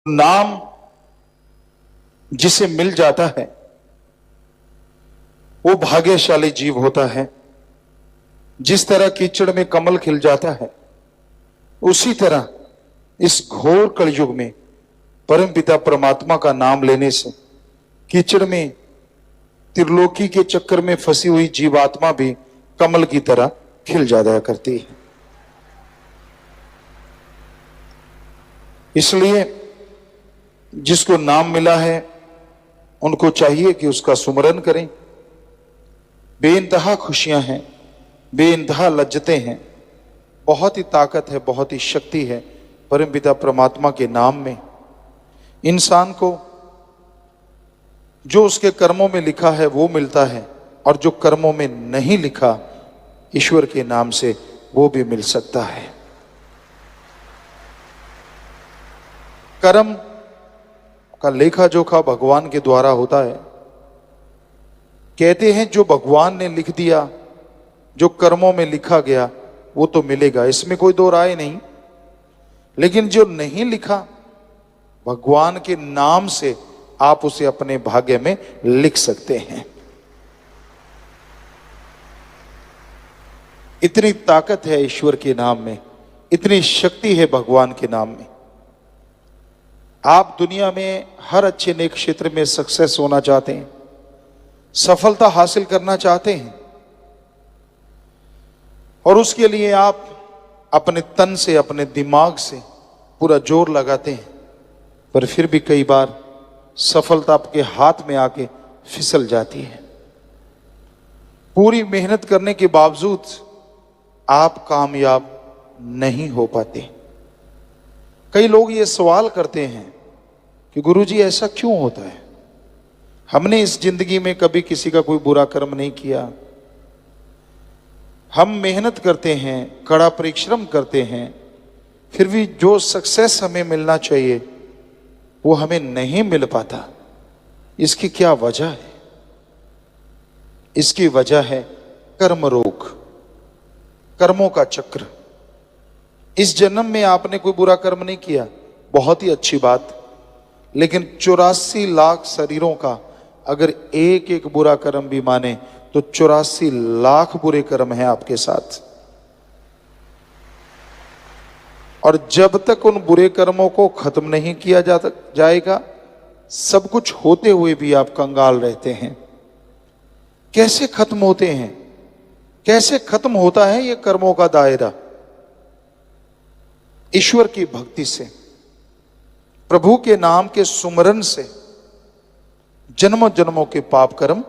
नाम जिसे मिल जाता है वो भाग्यशाली जीव होता है। जिस तरह कीचड़ में कमल खिल जाता है, उसी तरह इस घोर कलयुग में परमपिता परमात्मा का नाम लेने से कीचड़ में त्रिलोकी के चक्कर में फंसी हुई जीवात्मा भी कमल की तरह खिल जाया करती है। इसलिए जिसको नाम मिला है उनको चाहिए कि उसका सुमरन करें। बेइंतहा खुशियां हैं, बेइंतहा लज्जतें हैं, बहुत ही ताकत है, बहुत ही शक्ति है परमपिता परमात्मा के नाम में। इंसान को जो उसके कर्मों में लिखा है वो मिलता है, और जो कर्मों में नहीं लिखा ईश्वर के नाम से वो भी मिल सकता है। कर्म का लेखा जोखा भगवान के द्वारा होता है। कहते हैं जो भगवान ने लिख दिया, जो कर्मों में लिखा गया वो तो मिलेगा, इसमें कोई दो राय नहीं। लेकिन जो नहीं लिखा, भगवान के नाम से आप उसे अपने भाग्य में लिख सकते हैं। इतनी ताकत है ईश्वर के नाम में, इतनी शक्ति है भगवान के नाम में। आप दुनिया में हर अच्छे नेक क्षेत्र में सक्सेस होना चाहते हैं, सफलता हासिल करना चाहते हैं, और उसके लिए आप अपने तन से, अपने दिमाग से पूरा जोर लगाते हैं, पर फिर भी कई बार सफलता आपके हाथ में आके फिसल जाती है। पूरी मेहनत करने के बावजूद आप कामयाब नहीं हो पाते। कई लोग ये सवाल करते हैं कि गुरुजी ऐसा क्यों होता है? हमने इस जिंदगी में कभी किसी का कोई बुरा कर्म नहीं किया, हम मेहनत करते हैं, कड़ा परिश्रम करते हैं, फिर भी जो सक्सेस हमें मिलना चाहिए वो हमें नहीं मिल पाता। इसकी क्या वजह है? इसकी वजह है कर्म रोग, कर्मों का चक्र। इस जन्म में आपने कोई बुरा कर्म नहीं किया, बहुत ही अच्छी बात, लेकिन 84 लाख शरीरों का अगर एक एक बुरा कर्म भी माने तो 84 लाख बुरे कर्म हैं आपके साथ। और जब तक उन बुरे कर्मों को खत्म नहीं किया जाएगा, सब कुछ होते हुए भी आप कंगाल रहते हैं। कैसे खत्म होते हैं? कैसे खत्म होता है ये कर्मों का दायरा? ईश्वर की भक्ति से, प्रभु के नाम के सुमरन से जन्मों जन्मों के पाप कर्म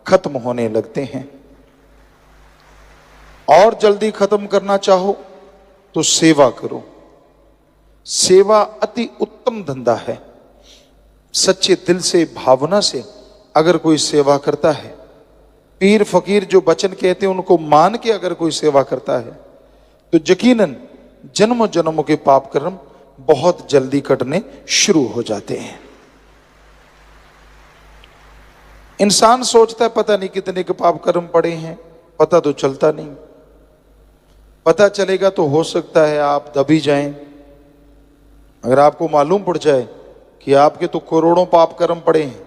खत्म होने लगते हैं। और जल्दी खत्म करना चाहो तो सेवा करो। सेवा अति उत्तम धंधा है। सच्चे दिल से, भावना से अगर कोई सेवा करता है, पीर फकीर जो वचन कहते हैं उनको मान के अगर कोई सेवा करता है, तो यकीनन जन्मों जन्मों के पाप कर्म बहुत जल्दी कटने शुरू हो जाते हैं। इंसान सोचता है पता नहीं कितने के पाप कर्म पड़े हैं, पता तो चलता नहीं। पता चलेगा तो हो सकता है आप दबी जाएं। अगर आपको मालूम पड़ जाए कि आपके तो करोड़ों पाप कर्म पड़े हैं,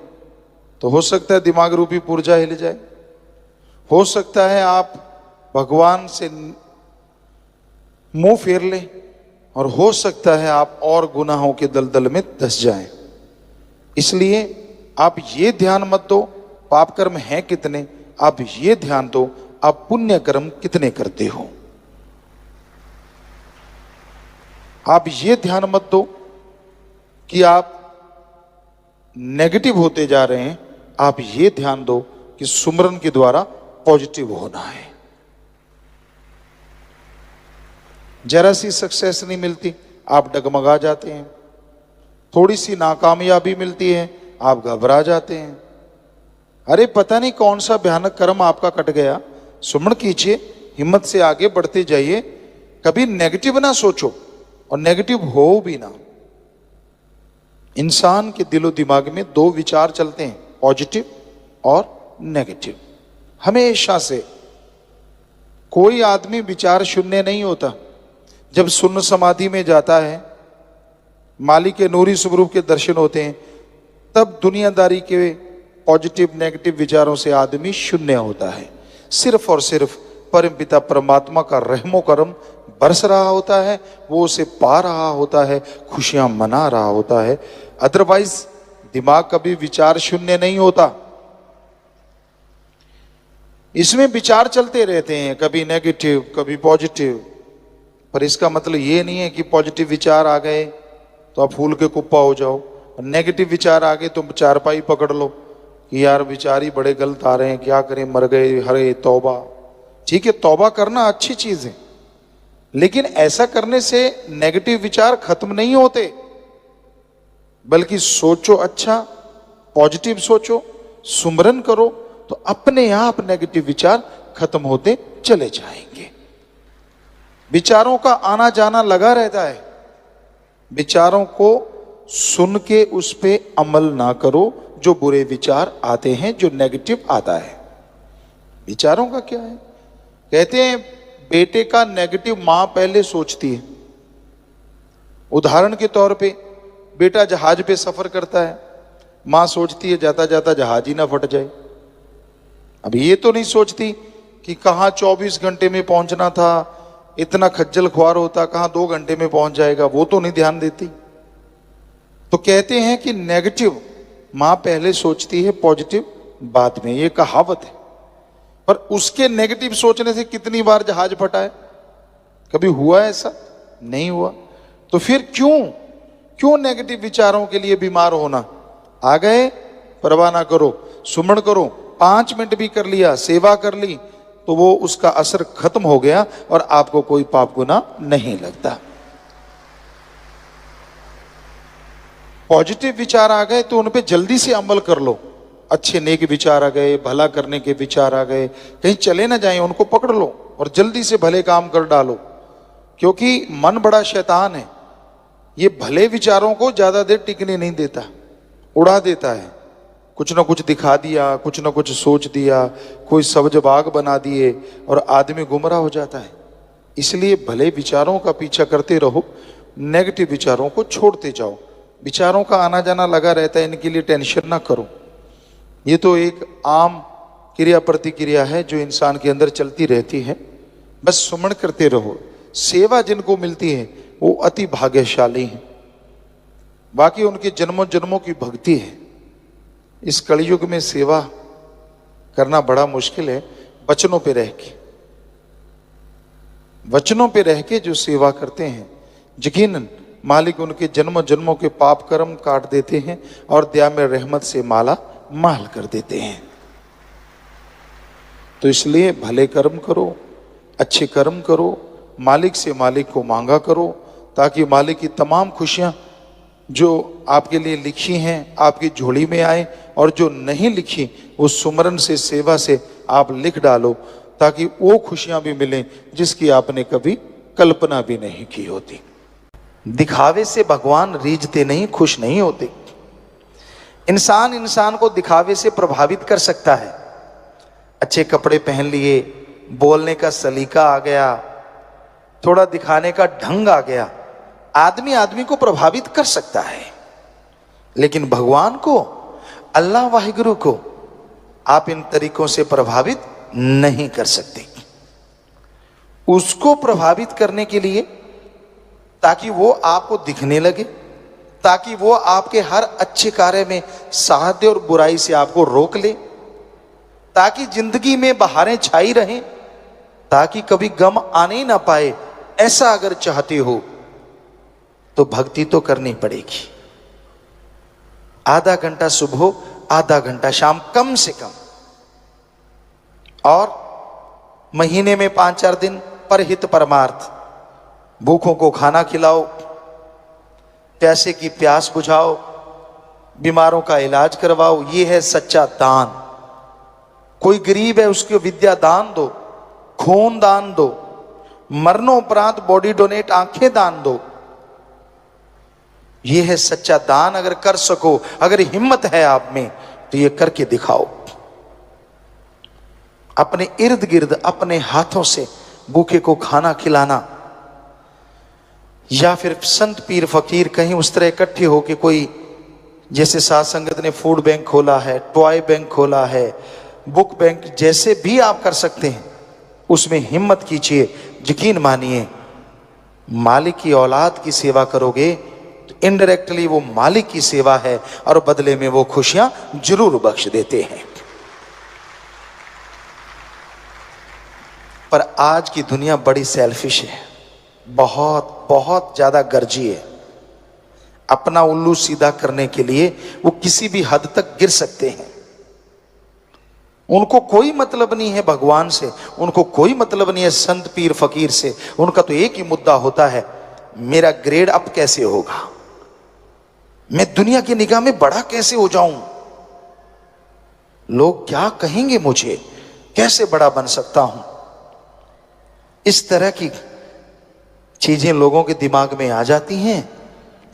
तो हो सकता है दिमाग रूपी पुर्जा हिल जाए। हो सकता है आप भगवान से मुंह फेर लें, और हो सकता है आप और गुनाहों के दलदल में धंस जाएं। इसलिए आप ये ध्यान मत दो पाप कर्म हैं कितने, आप ये ध्यान दो आप पुण्य कर्म कितने करते हो। आप ये ध्यान मत दो कि आप नेगेटिव होते जा रहे हैं, आप ये ध्यान दो कि सुमरन के द्वारा पॉजिटिव होना है। जरा सी सक्सेस नहीं मिलती, आप डगमगा जाते हैं। थोड़ी सी नाकामयाबी मिलती है, आप घबरा जाते हैं। अरे पता नहीं कौन सा भयानक कर्म आपका कट गया। सुमरण कीजिए, हिम्मत से आगे बढ़ते जाइए, कभी नेगेटिव ना सोचो और नेगेटिव हो भी ना। इंसान के दिलो दिमाग में दो विचार चलते हैं, पॉजिटिव और नेगेटिव। हमेशा से कोई आदमी विचार शून्य नहीं होता। जब शून्य समाधि में जाता है, मालिक के नूरी स्वरूप के दर्शन होते हैं, तब दुनियादारी के पॉजिटिव नेगेटिव विचारों से आदमी शून्य होता है। सिर्फ और सिर्फ परमपिता परमात्मा का रहमो करम बरस रहा होता है, वो उसे पा रहा होता है, खुशियां मना रहा होता है। अदरवाइज दिमाग कभी विचार शून्य नहीं होता, इसमें विचार चलते रहते हैं, कभी नेगेटिव कभी पॉजिटिव। पर इसका मतलब ये नहीं है कि पॉजिटिव विचार आ गए तो आप फूल के कुप्पा हो जाओ, और नेगेटिव विचार आ गए तो चारपाई पकड़ लो कि यार विचार ही बड़े गलत आ रहे हैं, क्या करें, मर गए, हरे तौबा। ठीक है, तौबा करना अच्छी चीज है, लेकिन ऐसा करने से नेगेटिव विचार खत्म नहीं होते, बल्कि सोचो अच्छा, पॉजिटिव सोचो, सुमरन करो, तो अपने आप नेगेटिव विचार खत्म होते चले जाएंगे। विचारों का आना जाना लगा रहता है, विचारों को सुन के उस पे अमल ना करो। जो बुरे विचार आते हैं, जो नेगेटिव आता है, विचारों का क्या है? कहते हैं बेटे का नेगेटिव मां पहले सोचती है। उदाहरण के तौर पे बेटा जहाज पे सफर करता है, मां सोचती है जाता जाता जहाज ही ना फट जाए। अब ये तो नहीं सोचती कि कहां 24 घंटे में पहुंचना था, इतना खज्जल ख्वार होता कहां 2 घंटे में पहुंच जाएगा, वो तो नहीं ध्यान देती। तो कहते हैं कि नेगेटिव मां पहले सोचती है, पॉजिटिव बाद में, ये कहावत है। पर उसके नेगेटिव सोचने से कितनी बार जहाज फटा है? कभी हुआ ऐसा? नहीं हुआ। तो फिर क्यों नेगेटिव विचारों के लिए बीमार होना? आ गए, परवाह ना करो, सुमरण करो, 5 मिनट भी कर लिया, सेवा कर ली, तो वो उसका असर खत्म हो गया और आपको कोई पाप गुनाह नहीं लगता। पॉजिटिव विचार आ गए तो उन पे जल्दी से अमल कर लो। अच्छे नेक विचार आ गए, भला करने के विचार आ गए, कहीं चले ना जाएं, उनको पकड़ लो और जल्दी से भले काम कर डालो। क्योंकि मन बड़ा शैतान है, ये भले विचारों को ज्यादा देर टिकने नहीं देता, उड़ा देता है। कुछ ना कुछ दिखा दिया, कुछ ना कुछ सोच दिया, कोई सब्ज बाग बना दिए और आदमी गुमराह हो जाता है। इसलिए भले विचारों का पीछा करते रहो, नेगेटिव विचारों को छोड़ते जाओ। विचारों का आना जाना लगा रहता है, इनके लिए टेंशन ना करो। ये तो एक आम क्रिया प्रतिक्रिया है जो इंसान के अंदर चलती रहती है। बस सुमन करते रहो। सेवा जिनको मिलती है वो अति भाग्यशाली है, बाकी उनके जन्मों जन्मों की भक्ति है। इस कलयुग में सेवा करना बड़ा मुश्किल है। वचनों पे रह के जो सेवा करते हैं, यकीनन मालिक उनके जन्म जन्मों के पाप कर्म काट देते हैं और दया में रहमत से माला माल कर देते हैं। तो इसलिए भले कर्म करो, अच्छे कर्म करो, मालिक से मालिक को मांगा करो, ताकि मालिक की तमाम खुशियां जो आपके लिए लिखी हैं आपकी झोली में आए, और जो नहीं लिखी वो सुमरन से, सेवा से आप लिख डालो, ताकि वो खुशियां भी मिलें जिसकी आपने कभी कल्पना भी नहीं की होती। दिखावे से भगवान रीझते नहीं, खुश नहीं होते। इंसान को दिखावे से प्रभावित कर सकता है। अच्छे कपड़े पहन लिए, बोलने का सलीका आ गया, थोड़ा दिखाने का ढंग आ गया, आदमी को प्रभावित कर सकता है। लेकिन भगवान को, अल्लाह वाहिगुरु को आप इन तरीकों से प्रभावित नहीं कर सकते। उसको प्रभावित करने के लिए, ताकि वो आपको दिखने लगे, ताकि वो आपके हर अच्छे कार्य में साथ दे और बुराई से आपको रोक ले, ताकि जिंदगी में बहारें छाई रहें, ताकि कभी गम आने ही ना पाए, ऐसा अगर चाहते हो तो भक्ति तो करनी पड़ेगी। आधा घंटा सुबह, आधा घंटा शाम कम से कम, और महीने में 5-4 दिन परहित परमार्थ, भूखों को खाना खिलाओ, प्यासे की प्यास बुझाओ, बीमारों का इलाज करवाओ। ये है सच्चा दान। कोई गरीब है उसको विद्या दान दो, खून दान दो, मरणोपरांत बॉडी डोनेट, आंखें दान दो। ये है सच्चा दान। अगर कर सको, अगर हिम्मत है आप में, तो ये करके दिखाओ। अपने इर्द गिर्द अपने हाथों से भूखे को खाना खिलाना, या फिर संत पीर फकीर कहीं उस तरह इकट्ठे होके कोई, जैसे साध संगत ने फूड बैंक खोला है, टॉय बैंक खोला है, बुक बैंक, जैसे भी आप कर सकते हैं उसमें हिम्मत कीजिए। यकीन मानिए मालिक की औलाद की सेवा करोगे तो इनडायरेक्टली वो मालिक की सेवा है और बदले में वो खुशियां जरूर बख्श देते हैं। पर आज की दुनिया बड़ी सेल्फिश है, बहुत बहुत ज्यादा गर्जी है। अपना उल्लू सीधा करने के लिए वो किसी भी हद तक गिर सकते हैं। उनको कोई मतलब नहीं है भगवान से, उनको कोई मतलब नहीं है संत पीर फकीर से। उनका तो एक ही मुद्दा होता है, मेरा ग्रेड अप कैसे होगा, मैं दुनिया की निगाह में बड़ा कैसे हो जाऊं, लोग क्या कहेंगे मुझे, कैसे बड़ा बन सकता हूं। इस तरह की चीजें लोगों के दिमाग में आ जाती हैं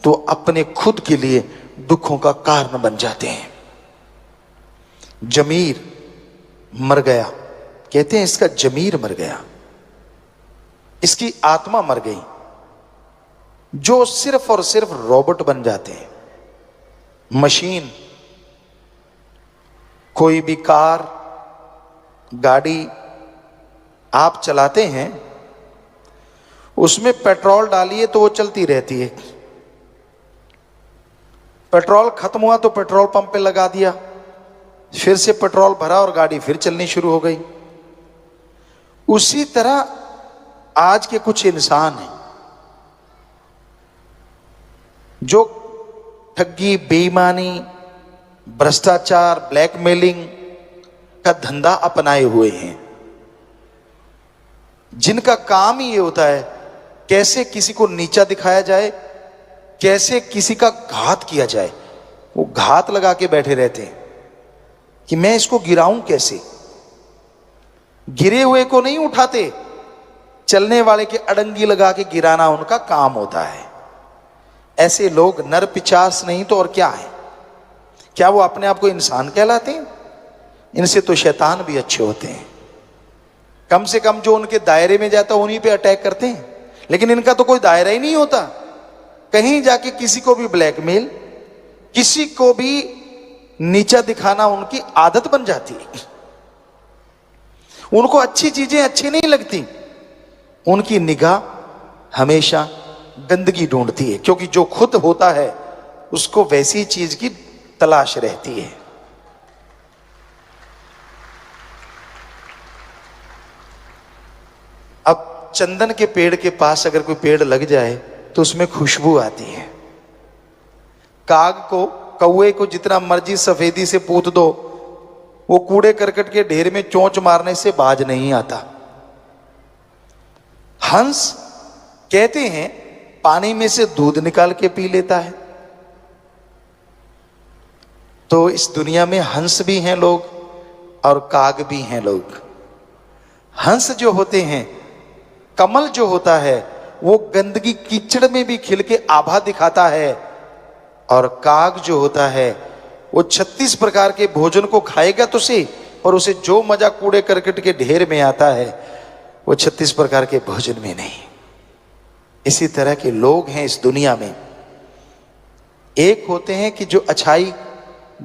तो अपने खुद के लिए दुखों का कारण बन जाते हैं। जमीर मर गया, कहते हैं इसका जमीर मर गया, इसकी आत्मा मर गई। जो सिर्फ और सिर्फ रोबोट बन जाते हैं, मशीन, कोई भी कार गाड़ी आप चलाते हैं, उसमें पेट्रोल डालिए तो वो चलती रहती है। पेट्रोल खत्म हुआ तो पेट्रोल पंप पे लगा दिया, फिर से पेट्रोल भरा और गाड़ी फिर चलनी शुरू हो गई। उसी तरह आज के कुछ इंसान हैं जो ठगी, बेईमानी, भ्रष्टाचार, ब्लैकमेलिंग का धंधा अपनाए हुए हैं, जिनका काम ही ये होता है कैसे किसी को नीचा दिखाया जाए, कैसे किसी का घात किया जाए। वो घात लगा के बैठे रहते हैं कि मैं इसको गिराऊं कैसे। गिरे हुए को नहीं उठाते, चलने वाले के अड़ंगी लगा के गिराना उनका काम होता है। ऐसे लोग नर पिचास नहीं तो और क्या है। क्या वो अपने आप को इंसान कहलाते हैं? इनसे तो शैतान भी अच्छे होते हैं। कम से कम जो उनके दायरे में जाता है उन्हीं पे अटैक करते हैं, लेकिन इनका तो कोई दायरा ही नहीं होता। कहीं जाके किसी को भी ब्लैकमेल, किसी को भी नीचा दिखाना उनकी आदत बन जाती है। उनको अच्छी चीजें अच्छी नहीं लगती, उनकी निगाह हमेशा गंदगी ढूंढती है, क्योंकि जो खुद होता है उसको वैसी चीज की तलाश रहती है। अब चंदन के पेड़ के पास अगर कोई पेड़ लग जाए तो उसमें खुशबू आती है। काग को, कौवे को जितना मर्जी सफेदी से पूत दो, वो कूड़े करकट के ढेर में चोंच मारने से बाज नहीं आता। हंस कहते हैं पानी में से दूध निकाल के पी लेता है। तो इस दुनिया में हंस भी हैं लोग और काग भी हैं लोग। हंस जो होते हैं, कमल जो होता है, वो गंदगी कीचड़ में भी खिल के आभा दिखाता है, और काग जो होता है वो 36 प्रकार के भोजन को खाएगा तो सही, और उसे जो मजा कूड़े करकट के ढेर में आता है वो 36 प्रकार के भोजन में नहीं। इसी तरह के लोग हैं इस दुनिया में। एक होते हैं कि जो अच्छाई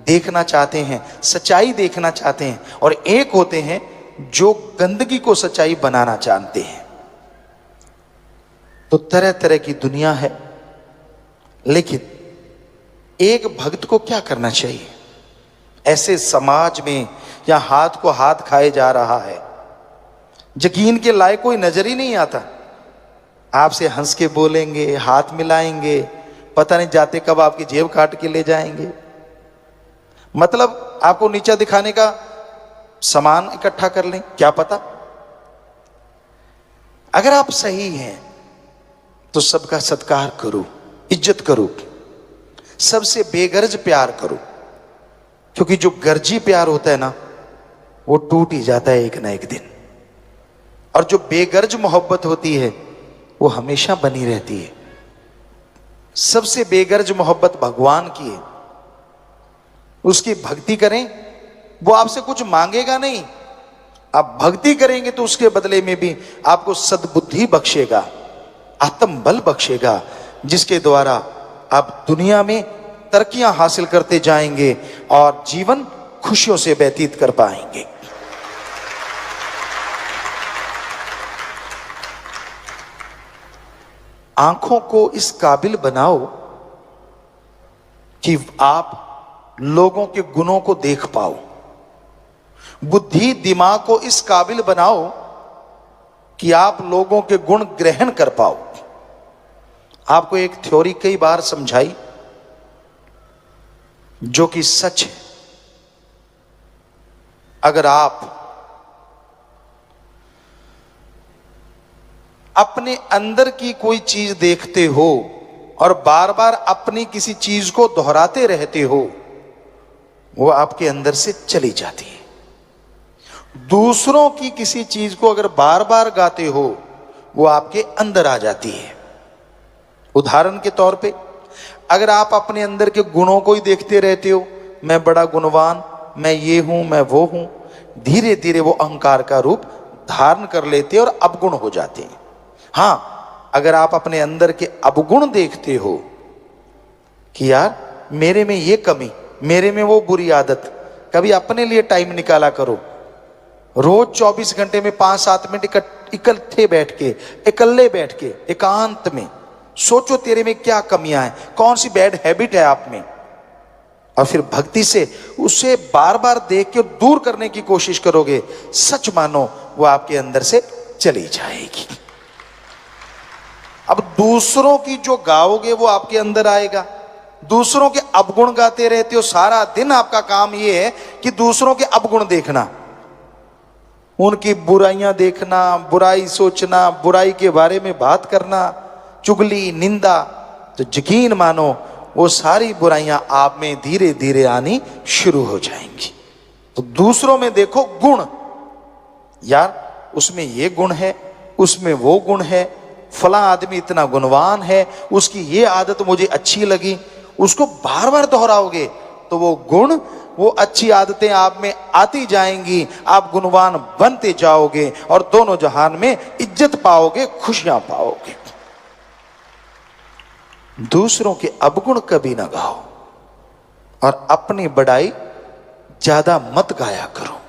देखना चाहते हैं, सच्चाई देखना चाहते हैं, और एक होते हैं जो गंदगी को सच्चाई बनाना जानते हैं। तो तरह तरह की दुनिया है, लेकिन एक भक्त को क्या करना चाहिए ऐसे समाज में या हाथ को हाथ खाए जा रहा है, यकीन के लायक कोई नजर ही नहीं आता। आपसे हंस के बोलेंगे, हाथ मिलाएंगे, पता नहीं जाते कब आपकी जेब काट के ले जाएंगे। मतलब आपको नीचा दिखाने का सामान इकट्ठा कर लें, क्या पता। अगर आप सही हैं तो सबका सत्कार करो, इज्जत करो, सबसे बेगर्ज प्यार करो, क्योंकि जो गर्जी प्यार होता है ना वो टूट ही जाता है एक ना एक दिन, और जो बेगर्ज मोहब्बत होती है वो हमेशा बनी रहती है। सबसे बेगर्ज मोहब्बत भगवान की है। उसकी भक्ति करें, वो आपसे कुछ मांगेगा नहीं, आप भक्ति करेंगे तो उसके बदले में भी आपको सद्बुद्धि बख्शेगा, आत्मबल बख्शेगा, जिसके द्वारा आप दुनिया में तरक्कियां हासिल करते जाएंगे और जीवन खुशियों से व्यतीत कर पाएंगे। आंखों को इस काबिल बनाओ कि आप लोगों के गुणों को देख पाओ। बुद्धि दिमाग को इस काबिल बनाओ कि आप लोगों के गुण ग्रहण कर पाओ। आपको एक थ्योरी कई बार समझाई जो कि सच है। अगर आप अपने अंदर की कोई चीज देखते हो और बार बार अपनी किसी चीज को दोहराते रहते हो, वो आपके अंदर से चली जाती है। दूसरों की किसी चीज को अगर बार बार गाते हो, वो आपके अंदर आ जाती है। उदाहरण के तौर पे, अगर आप अपने अंदर के गुणों को ही देखते रहते हो, मैं बड़ा गुणवान, मैं ये हूं, मैं वो हूं, धीरे धीरे वो अहंकार का रूप धारण कर लेते और अवगुण हो जाते हैं। हां, अगर आप अपने अंदर के अवगुण देखते हो कि यार मेरे में ये कमी, मेरे में वो बुरी आदत, कभी अपने लिए टाइम निकाला करो। रोज 24 घंटे में 5-7 मिनट इकट्ठे बैठ के, इकल्ले बैठ के, एकांत में सोचो तेरे में क्या कमियां हैं, कौन सी बैड हैबिट है आप में, और फिर भक्ति से उसे बार बार देख के दूर करने की कोशिश करोगे। सच मानो वो आपके अंदर से चली जाएगी। अब दूसरों की जो गाओगे वो आपके अंदर आएगा। दूसरों के अवगुण गाते रहते हो, सारा दिन आपका काम ये है कि दूसरों के अवगुण देखना, उनकी बुराइयां देखना, बुराई सोचना, बुराई के बारे में बात करना, चुगली, निंदा। तो यकीन मानो वो सारी बुराइयां आप में धीरे धीरे आनी शुरू हो जाएंगी। तो दूसरों में देखो गुण, यार उसमें ये गुण है, उसमें वो गुण है, फला आदमी इतना गुणवान है, उसकी ये आदत मुझे अच्छी लगी। उसको बार बार दोहराओगे तो वो गुण, वो अच्छी आदतें आप में आती जाएंगी, आप गुणवान बनते जाओगे और दोनों जहान में इज्जत पाओगे, खुशियां पाओगे। दूसरों के अवगुण कभी ना गाओ और अपनी बड़ाई ज्यादा मत गाया करो।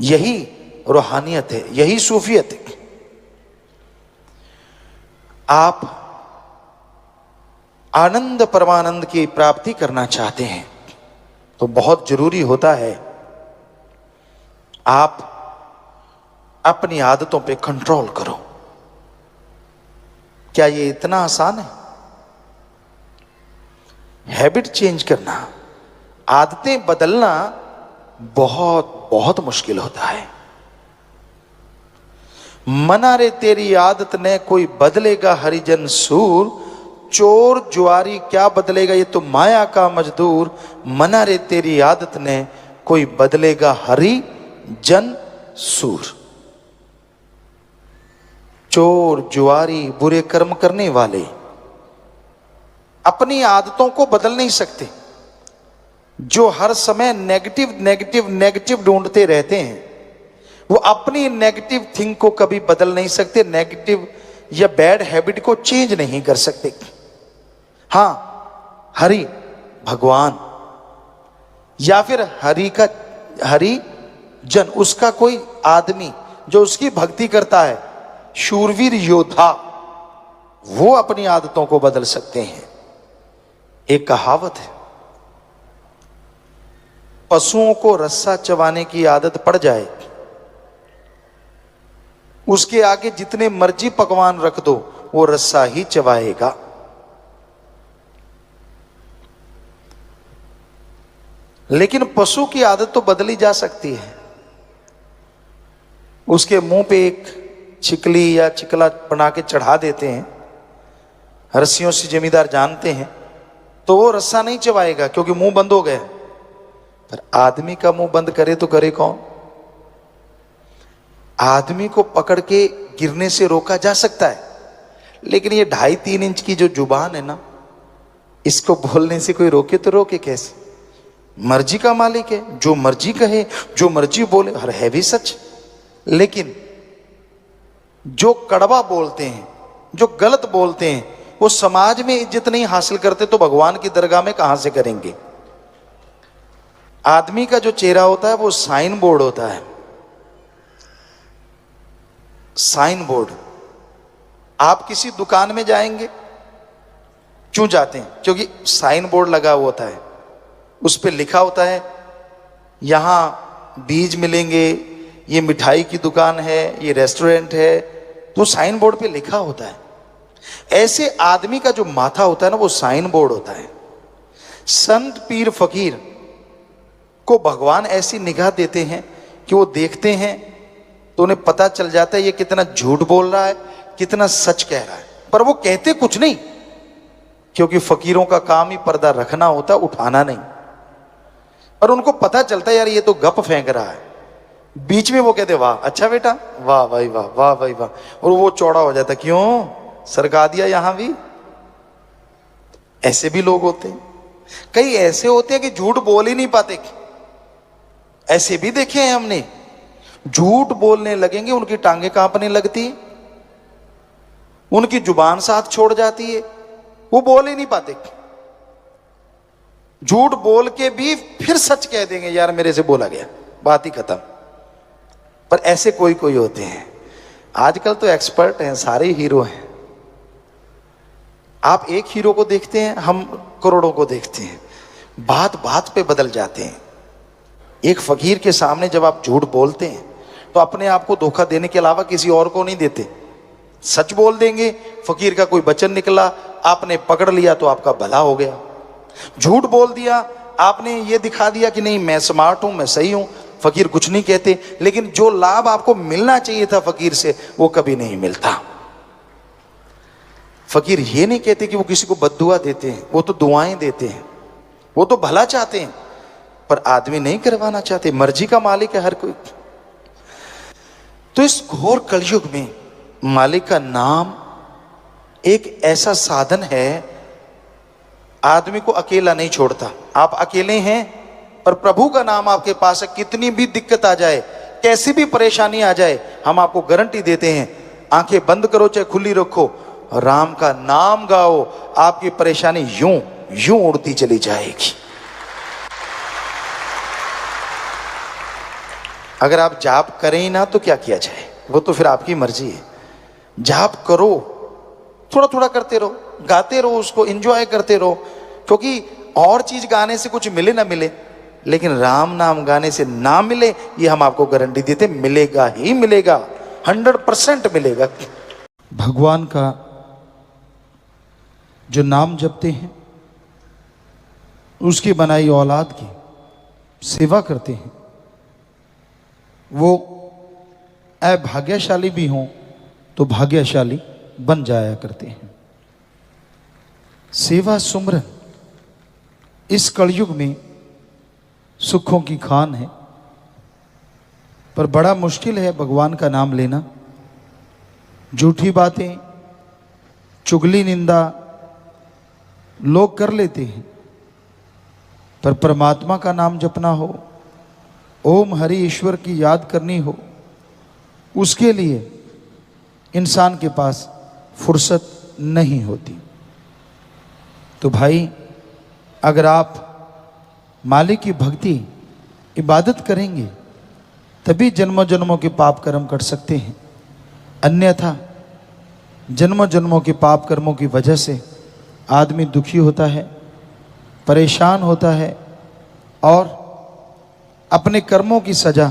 यही रूहानियत है, यही सूफियत है। आप आनंद परमानंद की प्राप्ति करना चाहते हैं तो बहुत जरूरी होता है आप अपनी आदतों पे कंट्रोल करो। क्या ये इतना आसान है? हैबिट चेंज करना, आदतें बदलना बहुत बहुत मुश्किल होता है। मना रे तेरी आदत ने कोई बदलेगा हरिजन सूर, चोर जुआरी क्या बदलेगा ये तो माया का मजदूर। मना रे तेरी आदत ने कोई बदलेगा हरिजन सूर। चोर जुआरी बुरे कर्म करने वाले अपनी आदतों को बदल नहीं सकते। जो हर समय नेगेटिव नेगेटिव नेगेटिव ढूंढते रहते हैं, वो अपनी नेगेटिव थिंग को कभी बदल नहीं सकते, नेगेटिव या बैड हैबिट को चेंज नहीं कर सकते। हां, हरि भगवान या फिर हरि जन, उसका कोई आदमी जो उसकी भक्ति करता है, शूरवीर योद्धा, वो अपनी आदतों को बदल सकते हैं। एक कहावत है, पशुओं को रस्सा चबाने की आदत पड़ जाए, उसके आगे जितने मर्जी पकवान रख दो वो रस्सा ही चबाएगा। लेकिन पशु की आदत तो बदली जा सकती है। उसके मुंह पे एक छिकली या चिकला बना के चढ़ा देते हैं, रस्सियों से जमींदार जानते हैं, तो वो रस्सा नहीं चबाएगा क्योंकि मुंह बंद हो गया। पर आदमी का मुंह बंद करे तो करे कौन? आदमी को पकड़ के गिरने से रोका जा सकता है, लेकिन ये 2.5-3 इंच की जो जुबान है ना, इसको बोलने से कोई रोके तो रोके कैसे? मर्जी का मालिक है, जो मर्जी कहे, जो मर्जी बोले, हर है भी सच। लेकिन जो कड़वा बोलते हैं, जो गलत बोलते हैं, वो समाज में इज्जत नहीं हासिल करते तो भगवान की दरगाह में कहां से करेंगे। आदमी का जो चेहरा होता है वो साइन बोर्ड होता है, साइन बोर्ड। आप किसी दुकान में जाएंगे, क्यों जाते हैं? क्योंकि साइन बोर्ड लगा हुआ होता है, उस पर लिखा होता है यहां बीज मिलेंगे, ये मिठाई की दुकान है, ये रेस्टोरेंट है, तो साइन बोर्ड पे लिखा होता है। ऐसे आदमी का जो माथा होता है ना, वो साइन बोर्ड होता है। संत पीर फकीर को भगवान ऐसी निगाह देते हैं कि वो देखते हैं तो उन्हें पता चल जाता है ये कितना झूठ बोल रहा है, कितना सच कह रहा है, पर वो कहते कुछ नहीं, क्योंकि फकीरों का काम ही पर्दा रखना होता, उठाना नहीं। और उनको पता चलता है यार ये तो गप फेंक रहा है। बीच में वो कहते वाह अच्छा बेटा, वाह भाई वाह, वाह भाई वाह, और वो चौड़ा हो जाता, क्यों सरका दिया यहां भी। ऐसे भी लोग होते हैं। कई ऐसे होते हैं कि झूठ बोल ही नहीं पाते, ऐसे भी देखे हैं हमने। झूठ बोलने लगेंगे उनकी टांगे कांपने लगती है, उनकी जुबान साथ छोड़ जाती है, वो बोल ही नहीं पाते। झूठ बोल के भी फिर सच कह देंगे यार मेरे से बोला गया, बात ही खत्म। पर ऐसे कोई कोई होते हैं। आजकल तो एक्सपर्ट हैं, सारे हीरो हैं। आप एक हीरो को देखते हैं, हम करोड़ों को देखते हैं, बात बात पे बदल जाते हैं। एक फकीर के सामने जब आप झूठ बोलते हैं तो अपने आप को धोखा देने के अलावा किसी और को नहीं देते। सच बोल देंगे, फकीर का कोई वचन निकला, आपने पकड़ लिया तो आपका भला हो गया। झूठ बोल दिया, आपने ये दिखा दिया कि नहीं मैं स्मार्ट हूं, मैं सही हूं, फकीर कुछ नहीं कहते। लेकिन जो लाभ आपको मिलना चाहिए था फकीर से, वो कभी नहीं मिलता। फकीर ये नहीं कहते कि वो किसी को बद्दुआ देते हैं, वो तो दुआएं देते हैं, वो तो भला चाहते हैं, पर आदमी नहीं करवाना चाहते। मर्जी का मालिक है हर कोई। तो इस घोर कलयुग में मालिक का नाम एक ऐसा साधन है, आदमी को अकेला नहीं छोड़ता। आप अकेले हैं पर प्रभु का नाम आपके पास है, कितनी भी दिक्कत आ जाए, कैसी भी परेशानी आ जाए, हम आपको गारंटी देते हैं, आंखें बंद करो चाहे खुली रखो, राम का नाम गाओ, आपकी परेशानी यूं यूं उड़ती चली जाएगी। अगर आप जाप करें ही ना तो क्या किया जाए, वो तो फिर आपकी मर्जी है। जाप करो, थोड़ा थोड़ा करते रहो, गाते रहो, उसको एंजॉय करते रहो, क्योंकि और चीज गाने से कुछ मिले ना मिले, लेकिन राम नाम गाने से ना मिले ये हम आपको गारंटी देते, मिलेगा ही मिलेगा, 100% मिलेगा। भगवान का जो नाम जपते हैं, उसकी बनाई औलाद की सेवा करते हैं, वो अभाग्यशाली भी हों तो भाग्यशाली बन जाया करते हैं। सेवा सुमरन इस कलयुग में सुखों की खान है, पर बड़ा मुश्किल है भगवान का नाम लेना। झूठी बातें, चुगली निंदा लोग कर लेते हैं, पर परमात्मा का नाम जपना हो, ओम हरि ईश्वर की याद करनी हो, उसके लिए इंसान के पास फुर्सत नहीं होती। तो भाई, अगर आप मालिक की भक्ति इबादत करेंगे तभी जन्मों जन्मों के पाप कर्म कर सकते हैं, अन्यथा जन्मों जन्मों के पाप कर्मों की वजह से आदमी दुखी होता है, परेशान होता है और अपने कर्मों की सजा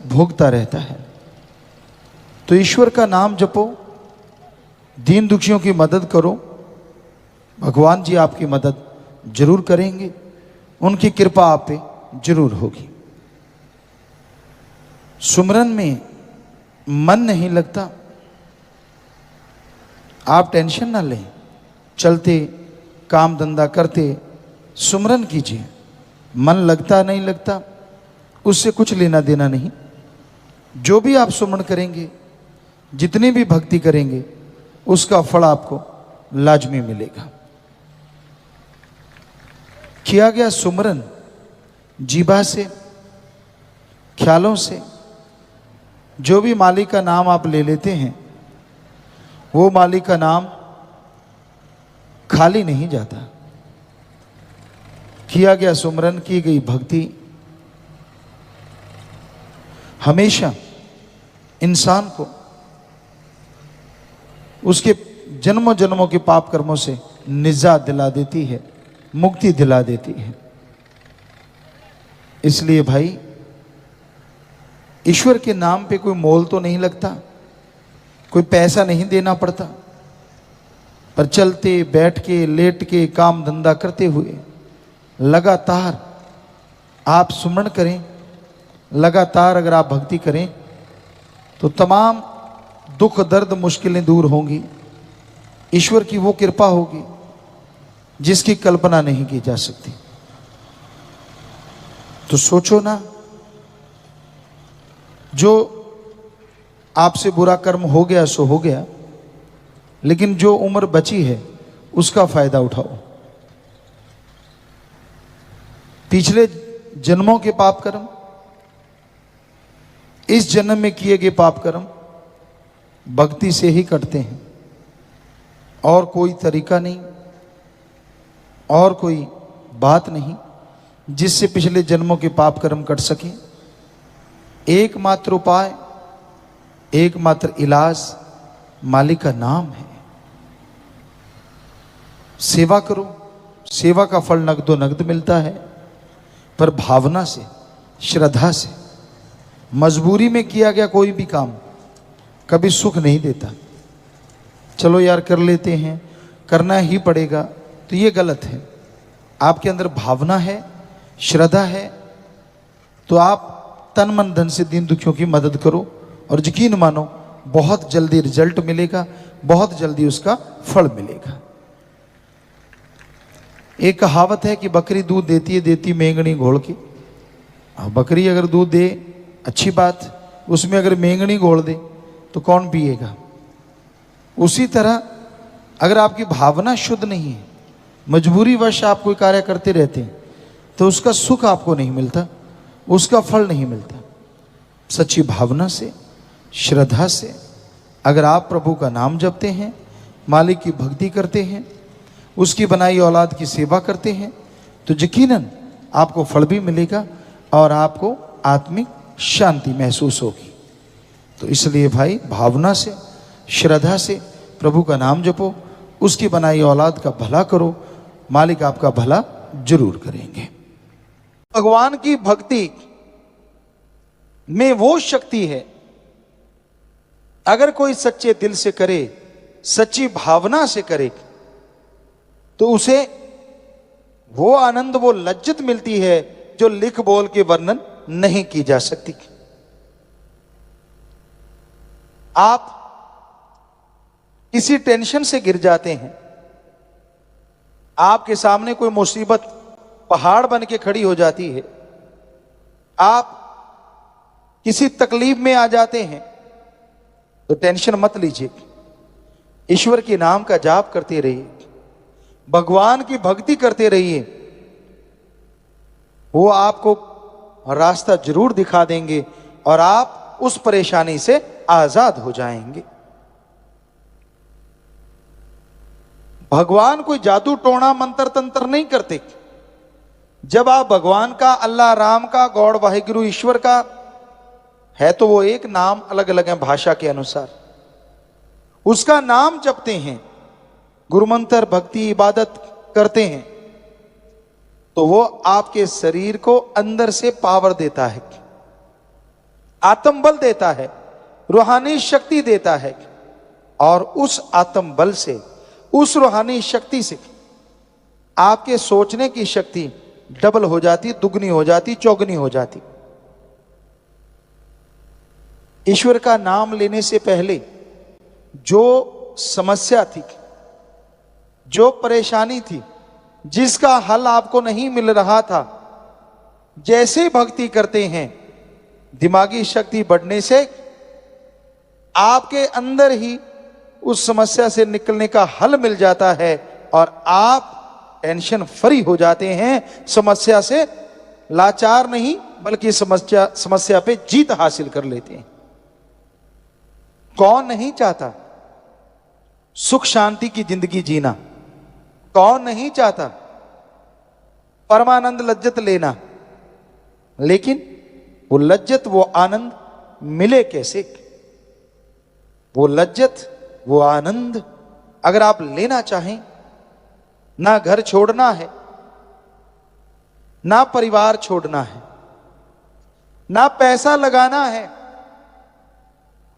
भोगता रहता है। तो ईश्वर का नाम जपो, दीन दुखियों की मदद करो, भगवान जी आपकी मदद जरूर करेंगे, उनकी कृपा आप पे जरूर होगी। सुमरन में मन नहीं लगता, आप टेंशन ना लें, चलते काम धंधा करते सुमरन कीजिए। मन लगता नहीं लगता उससे कुछ लेना देना नहीं। जो भी आप सुमरन करेंगे, जितनी भी भक्ति करेंगे, उसका फल आपको लाजमी मिलेगा। किया गया सुमरन जीभा से, ख्यालों से, जो भी मालिक का नाम आप ले लेते हैं, वो मालिक का नाम खाली नहीं जाता। किया गया सुमरन, की गई भक्ति हमेशा इंसान को उसके जन्मों जन्मों के पाप कर्मों से निजात दिला देती है, मुक्ति दिला देती है। इसलिए भाई, ईश्वर के नाम पे कोई मोल तो नहीं लगता, कोई पैसा नहीं देना पड़ता, पर चलते बैठ के लेट के काम धंधा करते हुए लगातार आप सुमरण करें, लगातार अगर आप भक्ति करें तो तमाम दुख दर्द मुश्किलें दूर होंगी। ईश्वर की वो कृपा होगी जिसकी कल्पना नहीं की जा सकती। तो सोचो ना, जो आपसे बुरा कर्म हो गया सो हो गया, लेकिन जो उम्र बची है उसका फायदा उठाओ। पिछले जन्मों के पाप कर्म, इस जन्म में किए गए पाप कर्म भक्ति से ही कटते हैं, और कोई तरीका नहीं, और कोई बात नहीं जिससे पिछले जन्मों के पाप कर्म कट सके। एकमात्र उपाय, एकमात्र इलाज मालिक का नाम है। सेवा करो, सेवा का फल नगदो नगद मिलता है, पर भावना से, श्रद्धा से। मजबूरी में किया गया कोई भी काम कभी सुख नहीं देता। चलो यार कर लेते हैं, करना ही पड़ेगा, तो ये गलत है। आपके अंदर भावना है, श्रद्धा है, तो आप तन मन धन से दीन दुखियों की मदद करो, और यकीन मानो बहुत जल्दी रिजल्ट मिलेगा, बहुत जल्दी उसका फल मिलेगा। एक कहावत है कि बकरी दूध देती है, देती मेंगनी घोल के। बकरी अगर दूध दे अच्छी बात, उसमें अगर मेंगनी घोल दे तो कौन पिएगा। उसी तरह अगर आपकी भावना शुद्ध नहीं है, मजबूरी वश आप कोई कार्य करते रहते हैं, तो उसका सुख आपको नहीं मिलता, उसका फल नहीं मिलता। सच्ची भावना से, श्रद्धा से अगर आप प्रभु का नाम जपते हैं, मालिक की भक्ति करते हैं, उसकी बनाई औलाद की सेवा करते हैं, तो यकीनन आपको फल भी मिलेगा और आपको आत्मिक शांति महसूस होगी। तो इसलिए भाई, भावना से, श्रद्धा से प्रभु का नाम जपो, उसकी बनाई औलाद का भला करो, मालिक आपका भला जरूर करेंगे। भगवान की भक्ति में वो शक्ति है, अगर कोई सच्चे दिल से करे, सच्ची भावना से करे, तो उसे वो आनंद, वो लज्जत मिलती है जो लिख बोल के वर्णन नहीं की जा सकती। आप किसी टेंशन से गिर जाते हैं, आपके सामने कोई मुसीबत पहाड़ बन के खड़ी हो जाती है, आप किसी तकलीफ में आ जाते हैं, तो टेंशन मत लीजिए। ईश्वर के नाम का जाप करते रहिए, भगवान की भक्ति करते रहिए, वो आपको रास्ता जरूर दिखा देंगे और आप उस परेशानी से आजाद हो जाएंगे। भगवान कोई जादू टोना मंत्र तंत्र नहीं करते। जब आप भगवान का, अल्लाह राम का, गॉड वाहिगुरु ईश्वर का है, तो वो एक नाम अलग अलग है भाषा के अनुसार, उसका नाम जपते हैं, गुरु मंत्र भक्ति इबादत करते हैं, तो वो आपके शरीर को अंदर से पावर देता है, आत्मबल देता है, रूहानी शक्ति देता है, और उस आत्मबल से, उस रूहानी शक्ति से आपके सोचने की शक्ति डबल हो जाती, दुगनी हो जाती, चौगनी हो जाती। ईश्वर का नाम लेने से पहले जो समस्या थी, जो परेशानी थी, जिसका हल आपको नहीं मिल रहा था, जैसे भक्ति करते हैं, दिमागी शक्ति बढ़ने से आपके अंदर ही उस समस्या से निकलने का हल मिल जाता है, और आप टेंशन फ्री हो जाते हैं। समस्या से लाचार नहीं, बल्कि समस्या पे जीत हासिल कर लेते हैं। कौन नहीं चाहता सुख शांति की जिंदगी जीना कौन नहीं चाहता, परमानंद लज्जत लेना, लेकिन वो लज्जत वो आनंद मिले कैसे? वो लज्जत वो आनंद अगर आप लेना चाहें, ना घर छोड़ना है, ना परिवार छोड़ना है, ना पैसा लगाना है,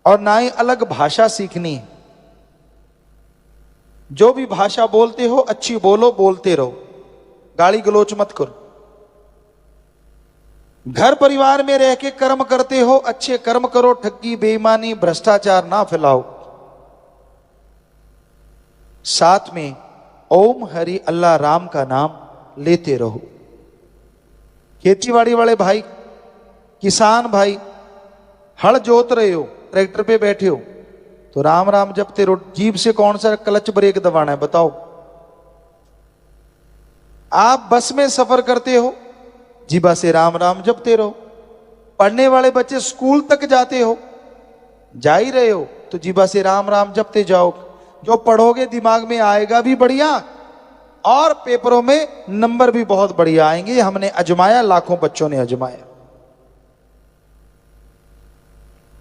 और ना ही अलग भाषा सीखनी है। जो भी भाषा बोलते हो अच्छी बोलो, बोलते रहो, गाली गलोच मत करो। घर परिवार में रह के कर्म करते हो, अच्छे कर्म करो, ठगी बेईमानी भ्रष्टाचार ना फैलाओ। साथ में ओम हरि अल्लाह राम का नाम लेते रहो। खेतीबाड़ी वाले भाई, किसान भाई, हल जोत रहे हो, ट्रैक्टर पे बैठे हो, तो राम राम जपते रहो। जीभ से कौन सा क्लच ब्रेक दबाना है बताओ? आप बस में सफर करते हो, जीभा से राम राम जपते रहो। पढ़ने वाले बच्चे स्कूल तक जाते हो, जा ही रहे हो, तो जीभा से राम राम जपते जाओ। जो पढ़ोगे दिमाग में आएगा भी बढ़िया, और पेपरों में नंबर भी बहुत बढ़िया आएंगे। हमने अजमाया, लाखों बच्चों ने अजमाया।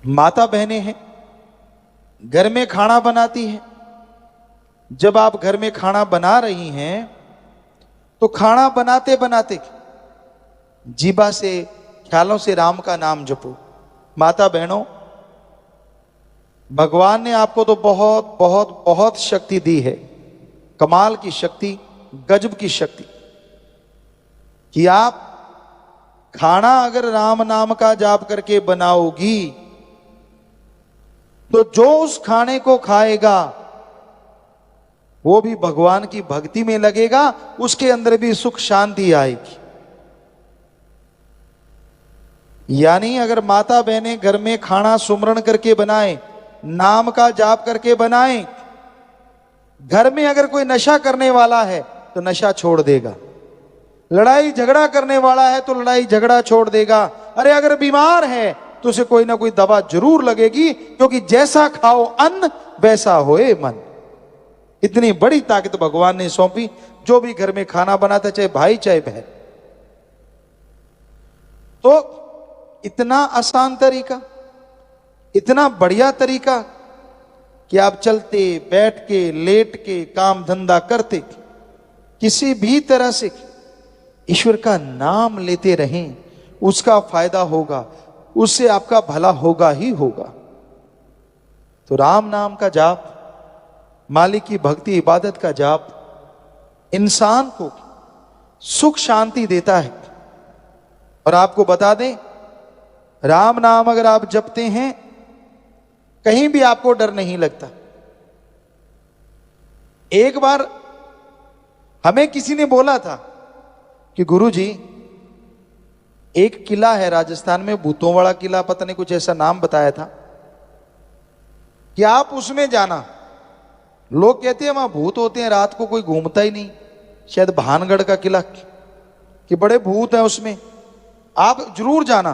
माता बहनें हैं, घर में खाना बनाती हैं। जब आप घर में खाना बना रही हैं तो खाना बनाते बनाते जीभा से, ख्यालों से राम का नाम जपो। माता बहनों, भगवान ने आपको तो बहुत बहुत बहुत शक्ति दी है, कमाल की शक्ति, गजब की शक्ति, कि आप खाना अगर राम नाम का जाप करके बनाओगी तो जो उस खाने को खाएगा वो भी भगवान की भक्ति में लगेगा, उसके अंदर भी सुख शांति आएगी। यानी अगर माता बहनें घर में खाना सुमरण करके बनाएं, नाम का जाप करके बनाएं, घर में अगर कोई नशा करने वाला है तो नशा छोड़ देगा, लड़ाई झगड़ा करने वाला है तो लड़ाई झगड़ा छोड़ देगा, अरे अगर बीमार है तो उसे कोई ना कोई दवा जरूर लगेगी, क्योंकि जैसा खाओ अन्न वैसा होए मन। इतनी बड़ी ताकत भगवान ने सौंपी। जो भी घर में खाना बनाता, चाहे भाई चाहे बहन, तो इतना आसान तरीका, इतना बढ़िया तरीका कि आप चलते बैठ के लेट के काम धंधा करते किसी भी तरह से ईश्वर का नाम लेते रहें, उसका फायदा होगा, उससे आपका भला होगा ही होगा। तो राम नाम का जाप, मालिक की भक्ति इबादत का जाप इंसान को सुख शांति देता है। और आपको बता दें, राम नाम अगर आप जपते हैं कहीं भी आपको डर नहीं लगता। एक बार हमें किसी ने बोला था कि गुरुजी, एक किला है राजस्थान में, भूतों वाला किला, पता नहीं कुछ ऐसा नाम बताया था, कि आप उसमें जाना। लोग कहते हैं वहां भूत होते हैं, रात को कोई घूमता ही नहीं, शायद भानगढ़ का किला, कि बड़े भूत हैं उसमें, आप जरूर जाना।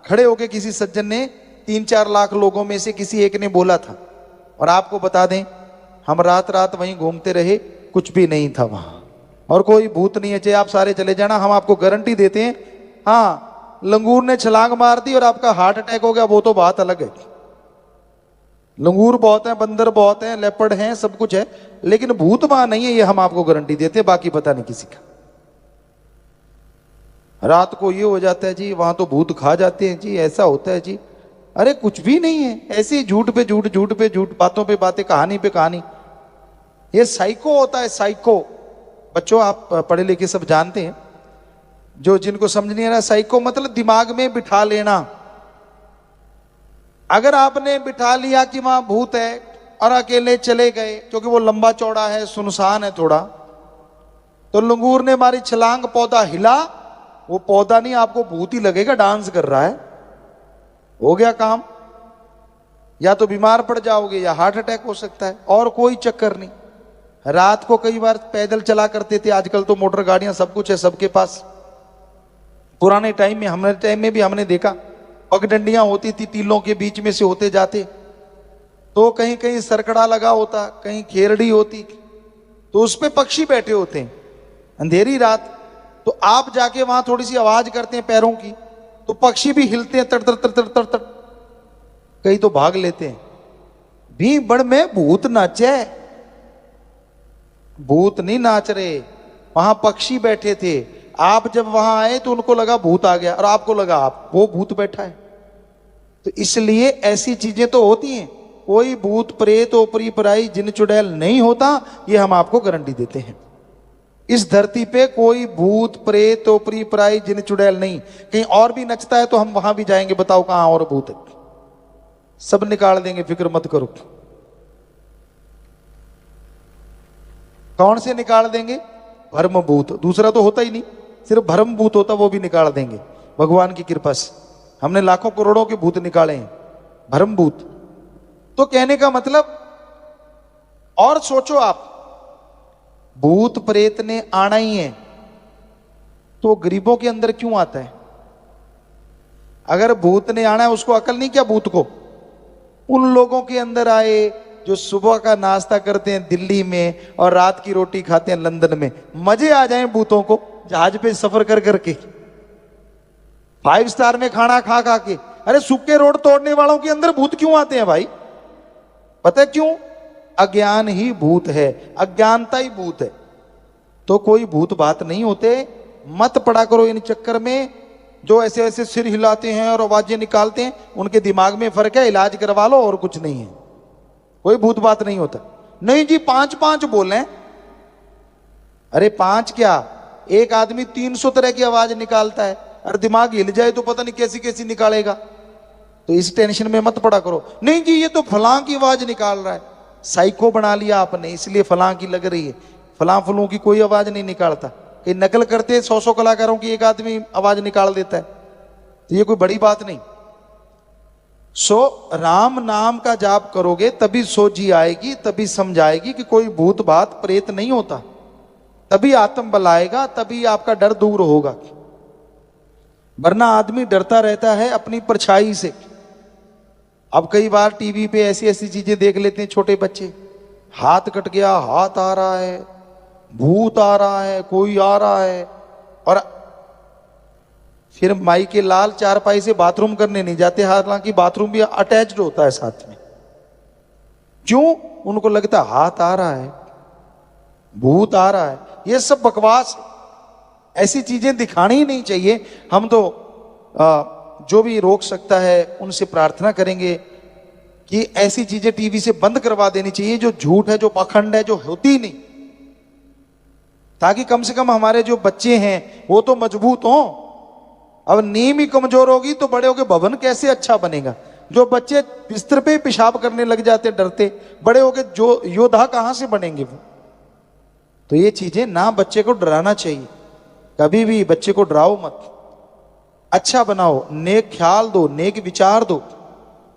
खड़े होके किसी सज्जन ने 3-4 लाख लोगों में से किसी एक ने बोला था। और आपको बता दें, हम रात रात वहीं घूमते रहे, कुछ भी नहीं था वहां, और कोई भूत नहीं है। चाहे आप सारे चले जाना, हम आपको गारंटी देते हैं। हाँ, लंगूर ने छलांग मार दी और आपका हार्ट अटैक हो गया, वो तो बात अलग है। लंगूर बहुत है, बंदर बहुत है, लेपर्ड हैं, सब कुछ है, लेकिन भूत वहां नहीं है, ये हम आपको गारंटी देते हैं। बाकी पता नहीं किसी का। रात को ये हो जाता है जी, वहां तो भूत खा जाते हैं जी, ऐसा होता है जी। अरे कुछ भी नहीं है, ऐसे ही झूठ पे झूठ, झूठ पे झूठ, बातों पे बातें, कहानी पे कहानी। ये साइको होता है, साइको। बच्चों, आप पढ़े लिखे सब जानते हैं, जो जिनको समझ नहीं आ रहा, साइको मतलब दिमाग में बिठा लेना। अगर आपने बिठा लिया कि वहां भूत है और अकेले चले गए, क्योंकि वो लंबा चौड़ा है, सुनसान है थोड़ा, तो लंगूर ने मारी छलांग, पौधा हिला, वो पौधा नहीं, आपको भूत ही लगेगा डांस कर रहा है, हो गया काम। या तो बीमार पड़ जाओगे या हार्ट अटैक हो सकता है, और कोई चक्कर नहीं। रात को कई बार पैदल चला करते थे, आजकल तो मोटर गाड़ियां सब कुछ है सबके पास। पुराने टाइम में, हमारे टाइम में भी हमने देखा, पगडंडियां होती थी, टीलों के बीच में से होते जाते, तो कहीं कहीं सरकड़ा लगा होता, कहीं खेरड़ी होती, तो उस पे पक्षी बैठे होते हैं। अंधेरी रात, तो आप जाके वहां थोड़ी सी आवाज करते हैं पैरों की, तो पक्षी भी हिलते हैं, तड़ तड़ तड़ तड़ तड़ तड़, कई तो भाग लेते हैं। भीमगढ़ में भूत नाचे, भूत नहीं नाच रहे, वहां पक्षी बैठे थे। आप जब वहां आए तो उनको लगा भूत आ गया, और आपको लगा आप वो भूत बैठा है। तो इसलिए ऐसी चीजें तो होती हैं, कोई भूत प्रेत ओपरी पराई जिन चुड़ैल नहीं होता, ये हम आपको गारंटी देते हैं। इस धरती पे कोई भूत प्रेत ओपरी पराई जिन चुड़ैल नहीं। कहीं और भी नचता है तो हम वहां भी जाएंगे, बताओ कहां और भूत है, सब निकाल देंगे, फिक्र मत करो। कौन से निकाल देंगे? भ्रम भूत, दूसरा तो होता ही नहीं, सिर्फ भ्रम भूत होता, वो भी निकाल देंगे भगवान की कृपा से। हमने लाखों करोड़ों के भूत निकाले हैं, भ्रम भूत। तो कहने का मतलब, और सोचो आप, भूत प्रेत ने आना ही है तो गरीबों के अंदर क्यों आता है? अगर भूत ने आना है, उसको अकल नहीं क्या भूत को? उन लोगों के अंदर आए जो सुबह का नाश्ता करते हैं दिल्ली में और रात की रोटी खाते हैं लंदन में। मजे आ जाएं भूतों को जहाज पे सफर कर करके, 5 स्टार में खाना खा खा के। अरे सूखे रोड तोड़ने वालों के अंदर भूत क्यों आते हैं भाई? पता है क्यों? अज्ञान ही भूत है, अज्ञानता ही भूत है। तो कोई भूत बात नहीं होते, मत पड़ा करो इन चक्कर में। जो ऐसे ऐसे सिर हिलाते हैं और आवाजें निकालते हैं, उनके दिमाग में फर्क है, इलाज करवा लो, और कुछ नहीं है। कोई भूत बात नहीं होता। नहीं जी 5-5 बोले, अरे 5 क्या, एक आदमी 300 तरह की आवाज निकालता है, और दिमाग हिल जाए तो पता नहीं कैसी कैसी निकालेगा। तो इस टेंशन में मत पड़ा करो। नहीं जी ये तो फलां की आवाज निकाल रहा है, साइको बना लिया आपने, इसलिए फलां की लग रही है। फलां फलूं की कोई आवाज नहीं निकालता। कहीं नकल करते 100 कलाकारों की एक आदमी आवाज निकाल देता है, तो ये कोई बड़ी बात नहीं। सो राम नाम का जाप करोगे तभी सोझी आएगी, तभी समझ आएगी कि कोई भूत बात प्रेत नहीं होता, तभी आत्म बल आएगा, तभी आपका डर दूर होगा। वरना आदमी डरता रहता है अपनी परछाई से। अब कई बार टीवी पे ऐसी ऐसी चीजें देख लेते हैं छोटे बच्चे, हाथ कट गया, हाथ आ रहा है, भूत आ रहा है, कोई आ रहा है, और फिर माई के लाल चारपाई से बाथरूम करने नहीं जाते, हालांकि बाथरूम भी अटैच्ड होता है साथ में। क्यों? उनको लगता है हाथ आ रहा है, भूत आ रहा है। ये सब बकवास, ऐसी चीजें दिखानी ही नहीं चाहिए। हम तो जो भी रोक सकता है उनसे प्रार्थना करेंगे कि ऐसी चीजें टीवी से बंद करवा देनी चाहिए, जो झूठ है, जो पाखंड है, जो होती ही नहीं, ताकि कम से कम हमारे जो बच्चे हैं वो तो मजबूत हों। अब नींव ही कमजोर होगी तो बड़े होके भवन कैसे अच्छा बनेगा? जो बच्चे बिस्तर पे पेशाब करने लग जाते डरते, बड़े होके जो योद्धा कहां से बनेंगे वो? तो ये चीजें ना, बच्चे को डराना चाहिए, कभी भी बच्चे को डराओ मत, अच्छा बनाओ, नेक ख्याल दो, नेक विचार दो,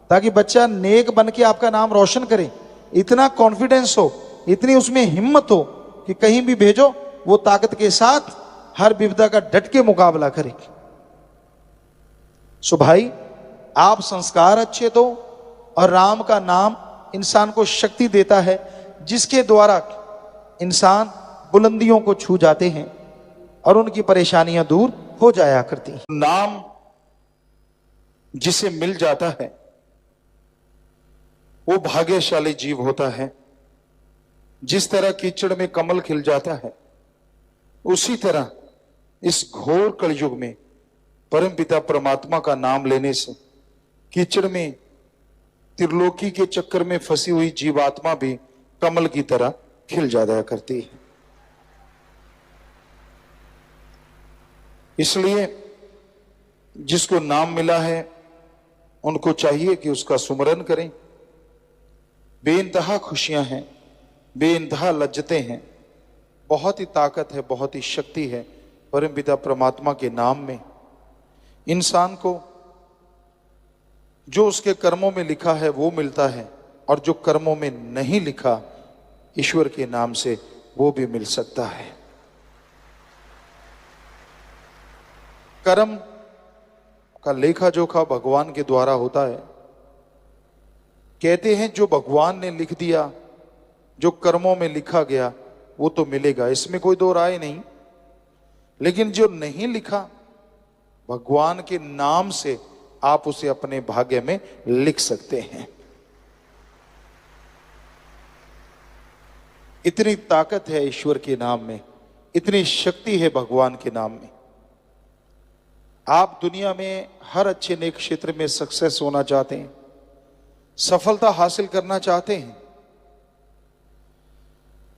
ताकि बच्चा नेक बन के आपका नाम रोशन करे। इतना कॉन्फिडेंस हो, इतनी उसमें हिम्मत हो कि कहीं भी भेजो वो ताकत के साथ हर विपदा का डट के मुकाबला करे। सो भाई, आप संस्कार अच्छे दो, और राम का नाम इंसान को शक्ति देता है, जिसके द्वारा इंसान बुलंदियों को छू जाते हैं और उनकी परेशानियां दूर हो जाया करती हैं। नाम जिसे मिल जाता है वो भाग्यशाली जीव होता है। जिस तरह कीचड़ में कमल खिल जाता है, उसी तरह इस घोर कलयुग में परमपिता परमात्मा का नाम लेने से कीचड़ में त्रिलोकी के चक्कर में फंसी हुई जीवात्मा भी कमल की तरह खिल जाया करती है। इसलिए जिसको नाम मिला है उनको चाहिए कि उसका सुमरन करें। बेइंतहा खुशियां हैं, बेइंतहा लज्जतें हैं, बहुत ही ताकत है, बहुत ही शक्ति है परमपिता परमात्मा के नाम में। इंसान को जो उसके कर्मों में लिखा है वो मिलता है, और जो कर्मों में नहीं लिखा ईश्वर के नाम से वो भी मिल सकता है। कर्म का लेखा जोखा भगवान के द्वारा होता है। कहते हैं जो भगवान ने लिख दिया, जो कर्मों में लिखा गया वो तो मिलेगा, इसमें कोई दो राय नहीं। लेकिन जो नहीं लिखा, भगवान के नाम से आप उसे अपने भाग्य में लिख सकते हैं। इतनी ताकत है ईश्वर के नाम में, इतनी शक्ति है भगवान के नाम में। आप दुनिया में हर अच्छे नेक क्षेत्र में सक्सेस होना चाहते हैं, सफलता हासिल करना चाहते हैं,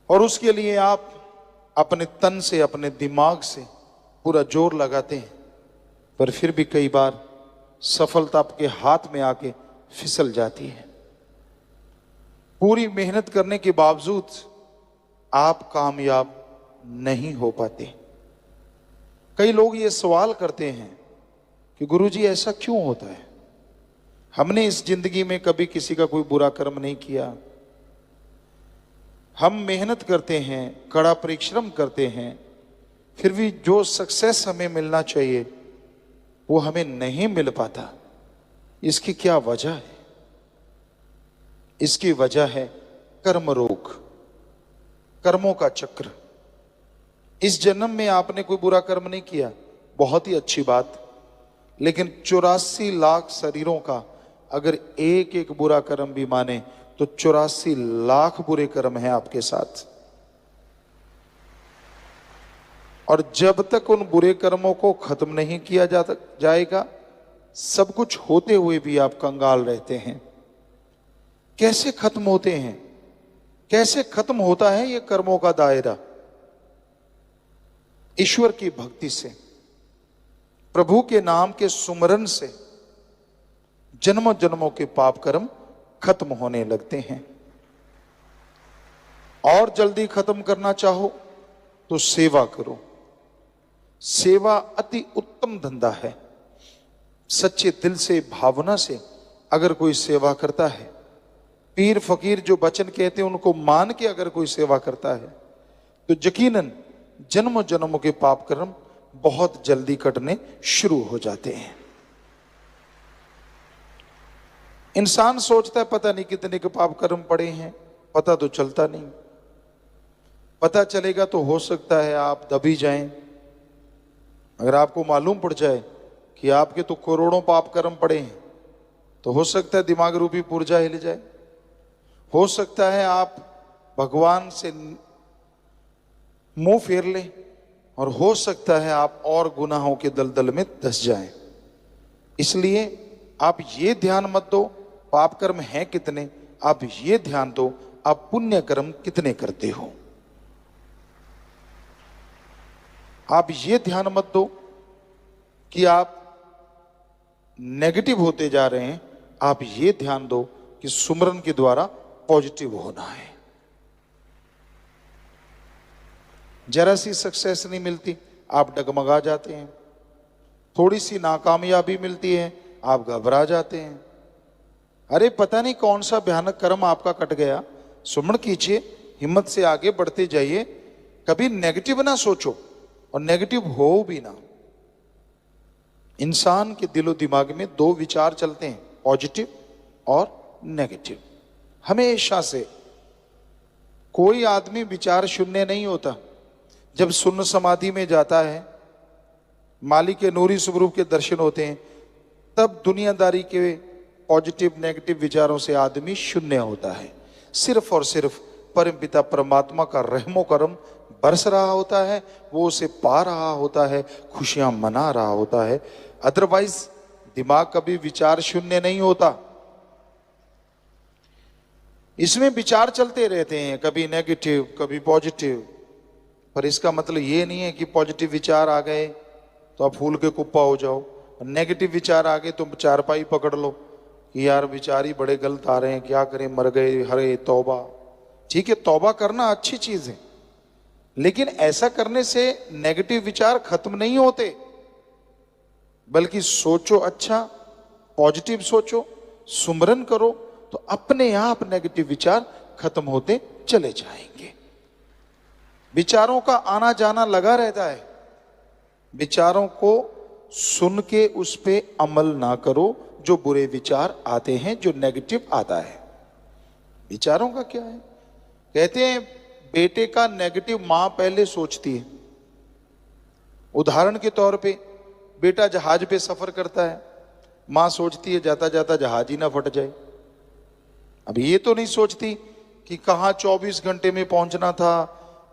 और उसके लिए आप अपने तन से, अपने दिमाग से पूरा जोर लगाते हैं, पर फिर भी कई बार सफलता आपके हाथ में आके फिसल जाती है। पूरी मेहनत करने के बावजूद आप कामयाब नहीं हो पाते। कई लोग ये सवाल करते हैं कि गुरुजी ऐसा क्यों होता है? हमने इस जिंदगी में कभी किसी का कोई बुरा कर्म नहीं किया, हम मेहनत करते हैं, कड़ा परिश्रम करते हैं, फिर भी जो सक्सेस हमें मिलना चाहिए वो हमें नहीं मिल पाता। इसकी क्या वजह है? इसकी वजह है कर्म रोग, कर्मों का चक्र। इस जन्म में आपने कोई बुरा कर्म नहीं किया, बहुत ही अच्छी बात, लेकिन 84 लाख शरीरों का अगर एक एक बुरा कर्म भी माने तो 84 लाख बुरे कर्म हैं आपके साथ। और जब तक उन बुरे कर्मों को खत्म नहीं किया जाएगा, सब कुछ होते हुए भी आप कंगाल रहते हैं। कैसे खत्म होते हैं? कैसे खत्म होता है ये कर्मों का दायरा? ईश्वर की भक्ति से, प्रभु के नाम के सुमरन से जन्मों जन्मों के पाप कर्म खत्म होने लगते हैं। और जल्दी खत्म करना चाहो तो सेवा करो। सेवा अति उत्तम धंधा है। सच्चे दिल से, भावना से अगर कोई सेवा करता है, पीर फकीर जो वचन कहते हैं उनको मान के अगर कोई सेवा करता है, तो यकीनन जन्मों जन्मों के पाप कर्म बहुत जल्दी कटने शुरू हो जाते हैं। इंसान सोचता है पता नहीं कितने के पाप कर्म पड़े हैं, पता तो चलता नहीं। पता चलेगा तो हो सकता है आप दबी जाएं। अगर आपको मालूम पड़ जाए कि आपके तो करोड़ों पाप कर्म पड़े हैं, तो हो सकता है दिमाग रूपी पुर्जा हिल जाए। हो सकता है आप भगवान से मुंह फेर लें, और हो सकता है आप और गुनाहों के दलदल में धंस जाएं। इसलिए आप ये ध्यान मत दो पाप कर्म हैं कितने, आप ये ध्यान दो आप पुण्य कर्म कितने करते हो। आप ये ध्यान मत दो कि आप नेगेटिव होते जा रहे हैं, आप ये ध्यान दो कि सुमरन के द्वारा पॉजिटिव होना है। जरा सी सक्सेस नहीं मिलती, आप डगमगा जाते हैं। थोड़ी सी नाकामयाबी मिलती है, आप घबरा जाते हैं। अरे पता नहीं कौन सा भयानक कर्म आपका कट गया। सुमरण कीजिए, हिम्मत से आगे बढ़ते जाइए। कभी नेगेटिव ना सोचो और नेगेटिव हो भी ना। इंसान के दिलो दिमाग में दो विचार चलते हैं, पॉजिटिव और नेगेटिव। हमेशा से कोई आदमी विचार शून्य नहीं होता। जब शून्य समाधि में जाता है, मालिक के नूरी स्वरूप के दर्शन होते हैं, तब दुनियादारी के पॉजिटिव नेगेटिव विचारों से आदमी शून्य होता है। सिर्फ और सिर्फ परमपिता परमात्मा का रहमो करम बरस रहा होता है, वो उसे पा रहा होता है, खुशियां मना रहा होता है। अदरवाइज दिमाग कभी विचार शून्य नहीं होता। इसमें विचार चलते रहते हैं, कभी नेगेटिव कभी पॉजिटिव। पर इसका मतलब ये नहीं है कि पॉजिटिव विचार आ गए तो आप फूल के कुप्पा हो जाओ, नेगेटिव विचार आ गए तो चारपाई पकड़ लो कि यार विचार ही बड़े गलत आ रहे हैं, क्या करें, मर गए, हरे तौबा। ठीक है, तौबा करना अच्छी चीज है, लेकिन ऐसा करने से नेगेटिव विचार खत्म नहीं होते, बल्कि सोचो अच्छा, पॉजिटिव सोचो, सुमरन करो, तो अपने आप नेगेटिव विचार खत्म होते चले जाएंगे। विचारों का आना जाना लगा रहता है। विचारों को सुन के उस पे अमल ना करो जो बुरे विचार आते हैं, जो नेगेटिव आता है। विचारों का क्या है? कहते हैं बेटे का नेगेटिव मां पहले सोचती है। उदाहरण के तौर पे बेटा जहाज पे सफर करता है, मां सोचती है जाता जाता जहाज ही ना फट जाए। अब ये तो नहीं सोचती कि कहाँ 24 घंटे में पहुंचना था,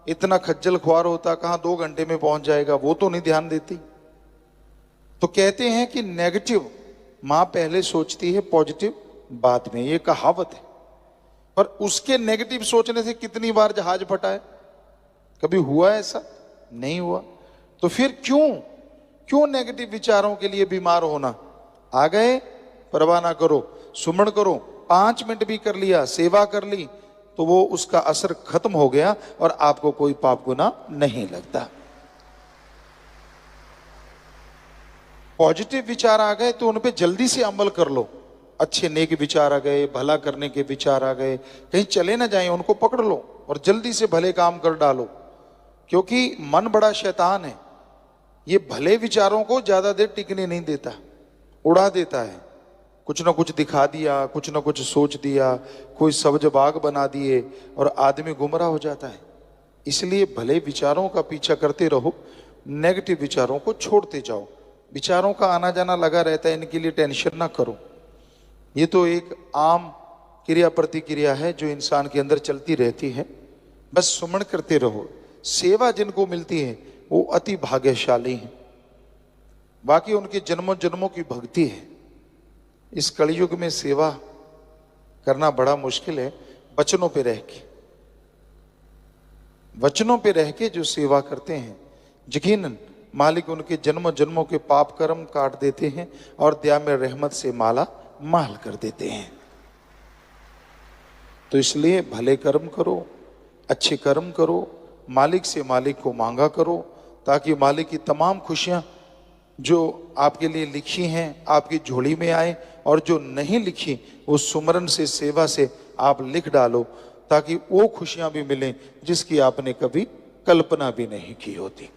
इतना खज्जल खुआर होता कहाँ 2 घंटे में पहुंच जाएगा, वो तो नहीं ध्यान देती। तो कहते हैं कि नेगेटिव मां पहले सोचती है, पॉजिटिव बाद में, ये कहावत है। पर उसके नेगेटिव सोचने से कितनी बार जहाज फटा है? कभी हुआ ऐसा? नहीं हुआ। तो फिर क्यों नेगेटिव विचारों के लिए बीमार होना? आ गए, परवाह ना करो, सुमरण करो, 5 मिनट भी कर लिया, सेवा कर ली, तो वो उसका असर खत्म हो गया और आपको कोई पाप गुना नहीं लगता। पॉजिटिव विचार आ गए तो उन पे जल्दी से अमल कर लो। अच्छे नेक विचार आ गए, भला करने के विचार आ गए, कहीं चले ना जाएं, उनको पकड़ लो और जल्दी से भले काम कर डालो। क्योंकि मन बड़ा शैतान है, ये भले विचारों को ज्यादा देर टिकने नहीं देता, उड़ा देता है। कुछ ना कुछ दिखा दिया, कुछ ना कुछ सोच दिया, कोई सब्ज बाग बना दिए और आदमी गुमराह हो जाता है। इसलिए भले विचारों का पीछा करते रहो, नेगेटिव विचारों को छोड़ते जाओ। विचारों का आना जाना लगा रहता है, इनके लिए टेंशन ना करो। ये तो एक आम क्रिया प्रतिक्रिया है जो इंसान के अंदर चलती रहती है। बस सुमन करते रहो। सेवा जिनको मिलती है वो अति भाग्यशाली हैं, बाकी उनकी जन्मों जन्मों की भक्ति है। इस कलयुग में सेवा करना बड़ा मुश्किल है। वचनों पे रह के जो सेवा करते हैं, यकीनन मालिक उनके जन्म जन्मों के पाप कर्म काट देते हैं और दया में रहमत से माला माल कर देते हैं। तो इसलिए भले कर्म करो, अच्छे कर्म करो, मालिक से मालिक को मांगा करो, ताकि मालिक की तमाम खुशियां जो आपके लिए लिखी हैं आपकी झोली में आए, और जो नहीं लिखी वो सुमरन से, सेवा से आप लिख डालो, ताकि वो खुशियां भी मिलें जिसकी आपने कभी कल्पना भी नहीं की होती।